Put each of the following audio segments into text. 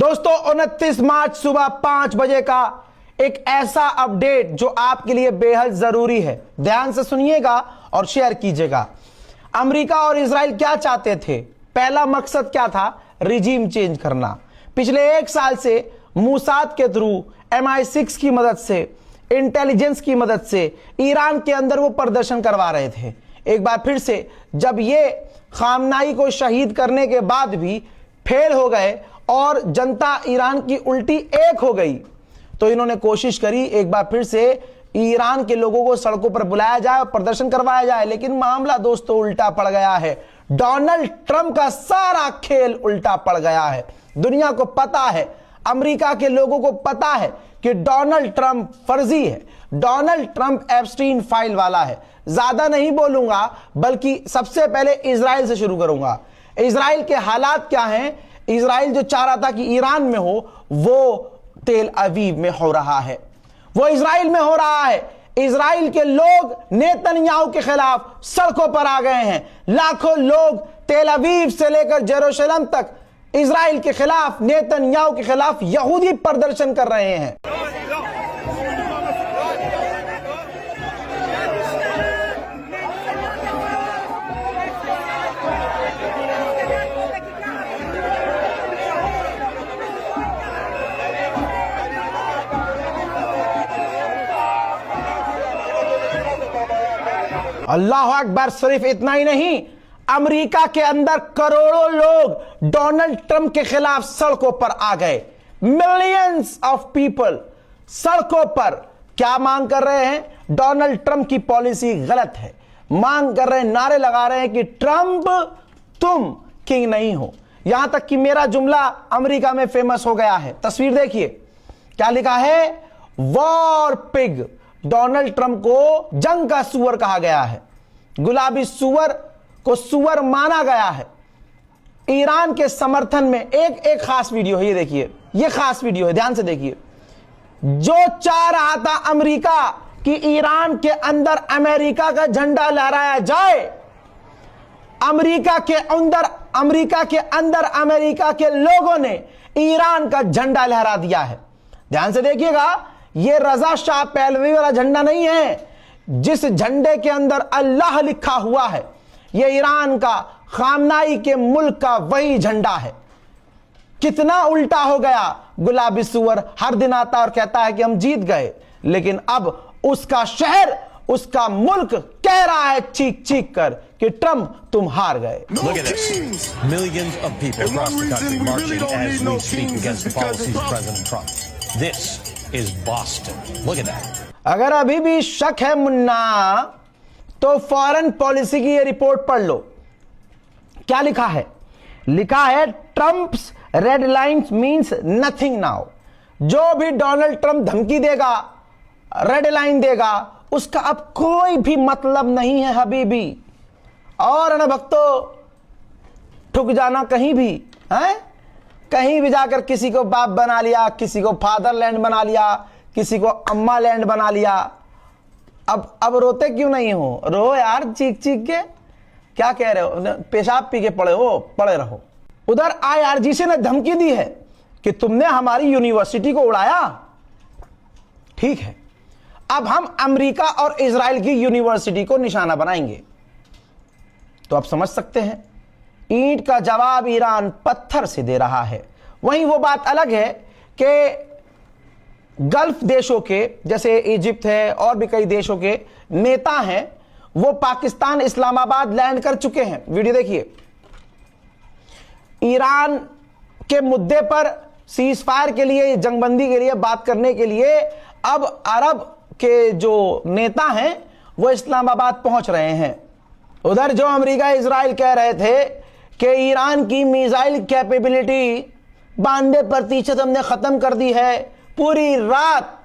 दोस्तों 29 मार्च सुबह 5 बजे का एक ऐसा अपडेट जो आपके लिए बेहद जरूरी है, ध्यान से सुनिएगा और शेयर कीजिएगा। अमेरिका और इजराइल क्या चाहते थे? पहला मकसद क्या था? रिजीम चेंज करना। पिछले एक साल से मूसाद के थ्रू, MI6 की मदद से, इंटेलिजेंस की मदद से ईरान के अंदर वो प्रदर्शन करवा रहे थे। एक बार फिर से जब ये खामनाई को शहीद करने के बाद भी फेल हो गए और जनता ईरान की उल्टी एक हो गई, तो इन्होंने कोशिश करी एक बार फिर से ईरान के लोगों को सड़कों पर बुलाया जाए और प्रदर्शन करवाया जाए। लेकिन मामला दोस्तों उल्टा पड़ गया है। डोनाल्ड ट्रंप का सारा खेल उल्टा पड़ गया है। दुनिया को पता है, अमेरिका के लोगों को पता है कि डोनाल्ड ट्रंप फर्जी है। डोनाल्ड ट्रंप एप्स्टीन फाइल वाला है। ज्यादा नहीं बोलूंगा, बल्कि सबसे पहले इजराइल से शुरू करूंगा। इजराइल के हालात क्या हैं? इजराइल जो चाह रहा था कि ईरान में हो, वो तेल अवीव में हो रहा है, वो इजराइल में हो रहा है। इजराइल के लोग नेतन्याहू के खिलाफ सड़कों पर आ गए हैं। लाखों लोग तेल अवीव से लेकर जेरूशलम तक इजराइल के खिलाफ, नेतन्याहू के खिलाफ यहूदी प्रदर्शन कर रहे हैं। अल्लाह अकबर। सिर्फ इतना ही नहीं, अमेरिका के अंदर करोड़ों लोग डोनाल्ड ट्रंप के खिलाफ सड़कों पर आ गए। मिलियंस ऑफ पीपल सड़कों पर क्या मांग कर रहे हैं? डोनाल्ड ट्रंप की पॉलिसी गलत है। मांग कर रहे हैं, नारे लगा रहे हैं कि ट्रंप तुम किंग नहीं हो। यहां तक कि मेरा जुमला अमेरिका में फेमस हो गया है। तस्वीर देखिए, क्या लिखा है? War pig. डोनाल्ड ट्रंप को जंग का सुअर कहा गया है। गुलाबी सुअर को सुअर माना गया है। ईरान के समर्थन में एक खास वीडियो है, ये देखिए, ये खास वीडियो है, ध्यान से देखिए। जो चाह रहा था अमेरिका कि ईरान के अंदर अमेरिका का झंडा लहराया जाए, अमेरिका के अंदर अमेरिका के लोगों ने ईरान का झंडा लहरा दिया है। ध्यान से देखिएगा, ये रजा शाह पहलवी वाला झंडा नहीं है। जिस झंडे के अंदर अल्लाह लिखा हुआ है, यह ईरान का, खामनाई के मुल्क का वही झंडा है। कितना उल्टा हो गया। गुलाबी सुअर हर दिन आता और कहता है कि हम जीत गए, लेकिन अब उसका शहर, उसका मुल्क कह रहा है चीख चीख कर कि ट्रंप तुम हार गए। Look at this. Millions of people across the country marching as we speak against the policies of President Trump. This is Boston. Look at that. अगर अभी भी शक है मुन्ना, तो फॉरेन पॉलिसी की ये रिपोर्ट पढ़ लो। क्या लिखा है? लिखा है Trump's red lines means nothing now. जो भी डोनाल्ड ट्रंप धमकी देगा, रेड लाइन देगा, उसका अब कोई भी मतलब नहीं है हबीबी। और ना भक्तों, ठुक जाना कहीं भी है, कहीं भी जाकर किसी को बाप बना लिया, किसी को फादरलैंड बना लिया, किसी को अम्मा लैंड बना लिया। अब रोते क्यों नहीं हो? रो यार चीख चीख के। क्या कह रहे हो? पेशाब पी के पड़े रहो। उधर IRGC ने धमकी दी है कि तुमने हमारी यूनिवर्सिटी को उड़ाया। ठीक है, अब हम अमेरिका और इजराइल की यूनिवर्सिटी को निशाना बनाएंगे। तो आप समझ सकते हैं, ईंट का जवाब ईरान पत्थर से दे रहा है। वहीं वो बात अलग है कि गल्फ देशों के, जैसे इजिप्ट है और भी कई देशों के नेता हैं, वो पाकिस्तान इस्लामाबाद लैंड कर चुके हैं। वीडियो देखिए। ईरान के मुद्दे पर सीज फायर के लिए, जंगबंदी के लिए बात करने के लिए अब अरब के जो नेता हैं वो इस्लामाबाद पहुंच रहे हैं। उधर जो अमेरिका इजराइल कह रहे थे कि ईरान की मिसाइल कैपेबिलिटी 92% हमने खत्म कर दी है। पूरी रात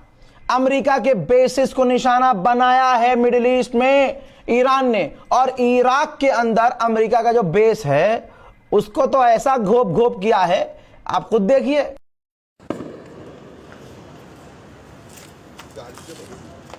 अमेरिका के बेसिस को निशाना बनाया है मिडिल ईस्ट में ईरान ने, और इराक के अंदर अमेरिका का जो बेस है उसको तो ऐसा घोप घोप किया है, आप खुद देखिए।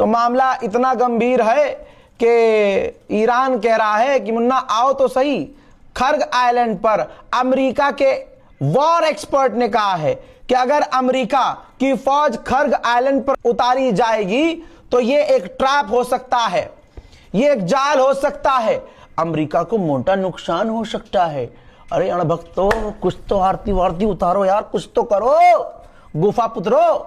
तो मामला इतना गंभीर है कि ईरान कह रहा है कि मुन्ना आओ तो सही, खर्ग आइलैंड पर अमेरिका के वॉर एक्सपर्ट ने कहा है कि अगर अमेरिका की फौज खर्ग आइलैंड पर उतारी जाएगी तो यह एक ट्रैप हो सकता है, यह एक जाल हो सकता है, अमेरिका को मोटा नुकसान हो सकता है। अरे अणभक्तो, कुछ तो आरती वारती उतारो यार, कुछ तो करो गुफा पुत्रो।